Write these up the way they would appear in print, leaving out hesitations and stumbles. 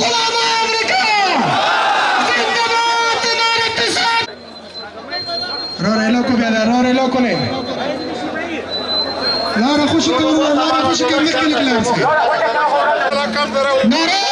غلام امریکا زنده باد نار اتحاد راريلوكو بيادا راريلوكو لي لارا خوشي كم مكي نكلانسكي نارا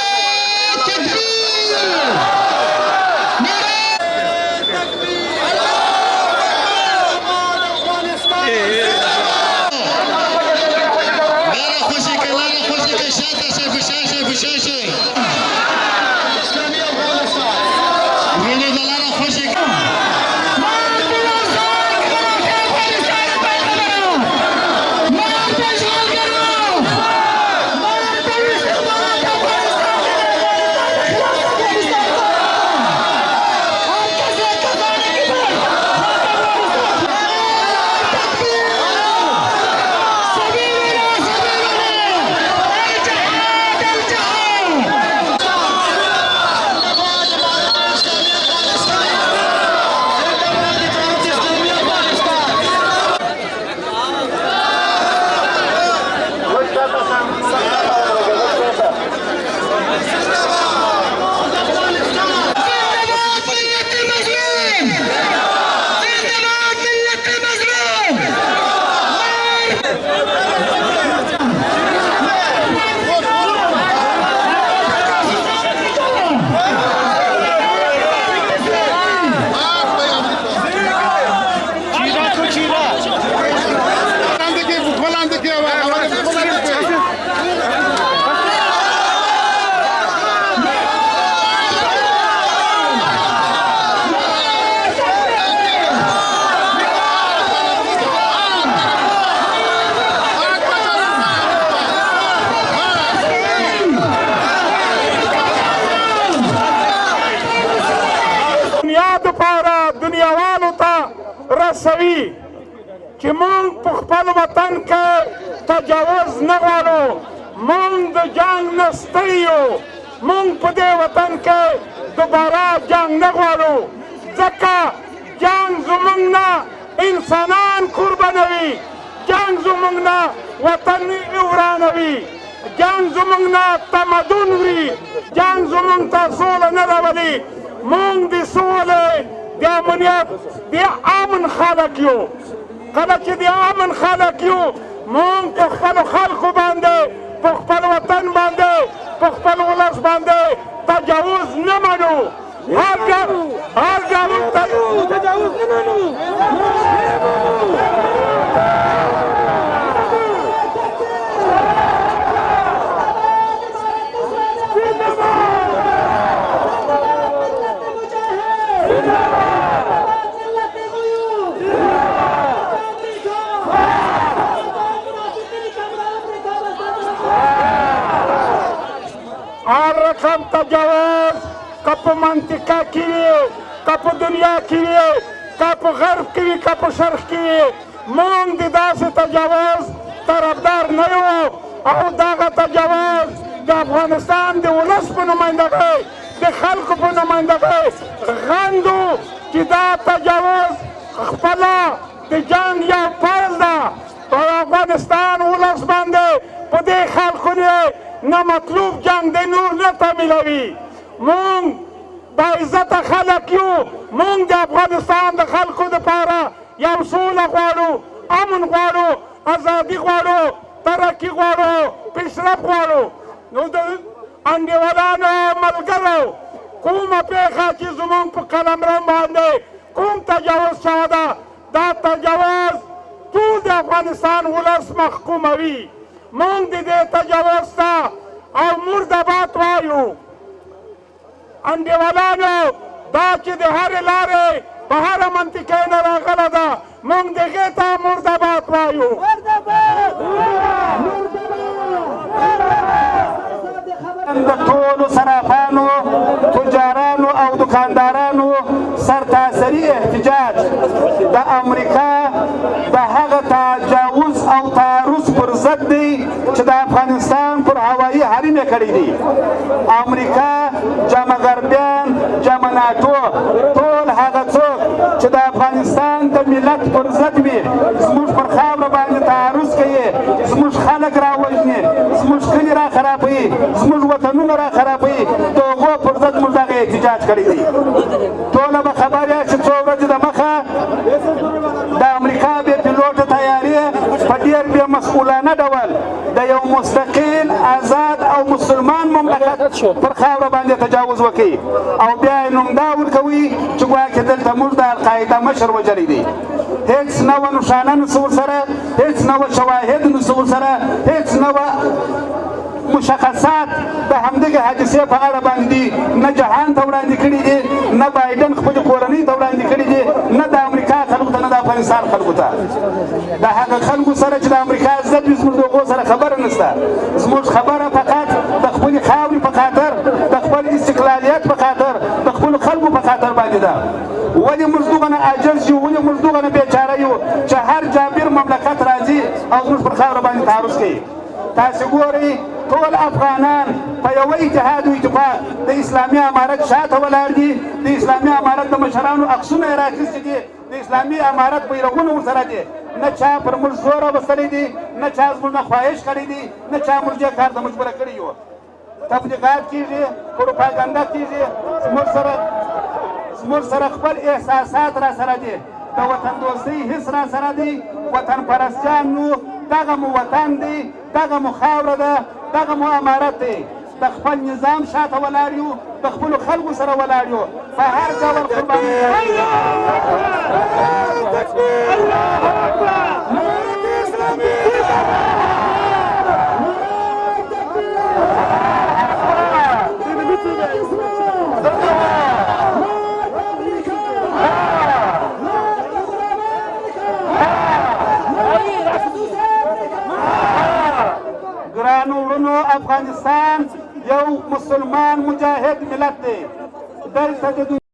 رسوي چې مونږ په خپل وطن کې تجاوز نه غواړو مونږ د جنګ نه ستړي یو مونږ په دې وطن کې دوباره جنګ نه غواړو ځکه جنګ زموږ نه انسانان قربانوي جنګ زموږ نه وطن ورانوي جنګ زموږ نه تمدن وړي جنګ زموږ ته سوله نه راولي مونږ د سولې د امنیت د امن خلک یو کله چې د امن خلک یو مونږ په خپلو خلکو باندې په خپل وطن باندې په خپل ولس باندې تجاوز نه منو هر ډول تجاوز نه منو هر رقم تجاوز که په منطقه کې وي که په دنیا کې وي که په غرب کې وي که په شرق کې وي مونږ د داسې تجاوز طرفدار نه یو او دغه تجاوز د افغانستان د ولس په نمایندګۍ د خلکو په نمایندګۍ غندو چې دا تجاوز خپله د جنګ یو پیل ده په افغانستان ولس باندې په دې خلکو نه مطلوب جنگ دی نور نه تمویلوي مونږ باعزته خلک یو مونږ د افغانستان د خلکو دپاره یو سوله غواړو امن غواړو ازادي غواړو ترقي غواړو پیشرفت غواړو نو د انډیوالانو ملګرو کومه پېښه چې زموږ په قلمرو باندې کوم تجاوز شوی ده دا تجاوز ټول د افغانستان ولس محکوموي مونږ د دې تجاوز ته او مردباد وایو انډیوالانو دا چې د هرې لارې په هره منطقې نه راغله ده مونږ د هغې ته مردباد وایو د ټولو صرافانو تجارانو او دکاندارانو سرتاسري احتجاج د امریکا د هغه تجاوز او تعرض پر ضد دی چې د افغانستان پر هوایي حریم یې کړی دی امریکا جمع غربیان جمع ناټو ټول هغه څوک چې د افغانستان د ملت پر ضد وي زموږ پر خاوره باندې تعرض کوي زموږ خلک راوژني زموږ کلي را خرابوي زموږ وطنونه را خرابوي د هغو پر ضد موږ دغه احتجاج کړی دی ټوله به خبر یاست چې څو ورځې دمخه د امریکا بې پیلوټه طیارې په ډېر بې مسؤلانه ډول د یو مستقل آزاد او مسلمان مملکت پر خاوره باندې تجاوز وکړي او بیا یې نوم دا ورکوي چې ګویا کې دلته موږ د القاعده مشر وژلی دی هیڅ نه وه نښانه نشته ورسره هیڅ نه وه شواهد نشته ورسره هیڅ نه وه مشخصات د همدغې حادثې په اړه باندې نه جهان ته وړاندې کړي دي نه بایډن خپلې کورنۍ ته وړاندې کړي دي نه د امریکا خلکو ته نه د افغانستان خلکو ته د هغه خلکو سره چې د امریکا ضد وي زموږ د هغو سره خبره نشته زموږ خبره فقط د خپلې خاورې په خاطر د خپل استقلالیت په خاطر د خپلو خلکو په خاطر باندې ده ولې موږ دغه نه عاجز یو ولې موږ دغه نه بېچاره یو چې هر جابر مملکت راځي او زموږ پر خاوره باندې تعرض کوي تاسې ګورئ ټول افغانان په یوه اتحاد و اتفاق د اسلامي امارت شاته ولاړ دي د اسلامي امارت د مشرانو عکسونه یې راخیستي دي د اسلامي امارت بیرغونه ورسره دي نه چا پر موږ زور راوستلی دي نه چا زموږ نه خواهش کړی دي نه چا موږ دې کار ته مجبوره کړي یو تبلیغات کېږي پروپاګنډه کېږي زموږ سره خپل احساسات را سره دي د وطن دوستۍ حس را سره دی وطن پرستیان نو دغه مو وطن دی دغه مو خاوره ده دغه مو امارت دی د خپل نظام شاته ولاړ یو د خپلو خلکو سره ولاړ یو په هر ډول قرباني ګرانو وروڼو افغانستان یو مسلمان مجاهد ملت دی دلته د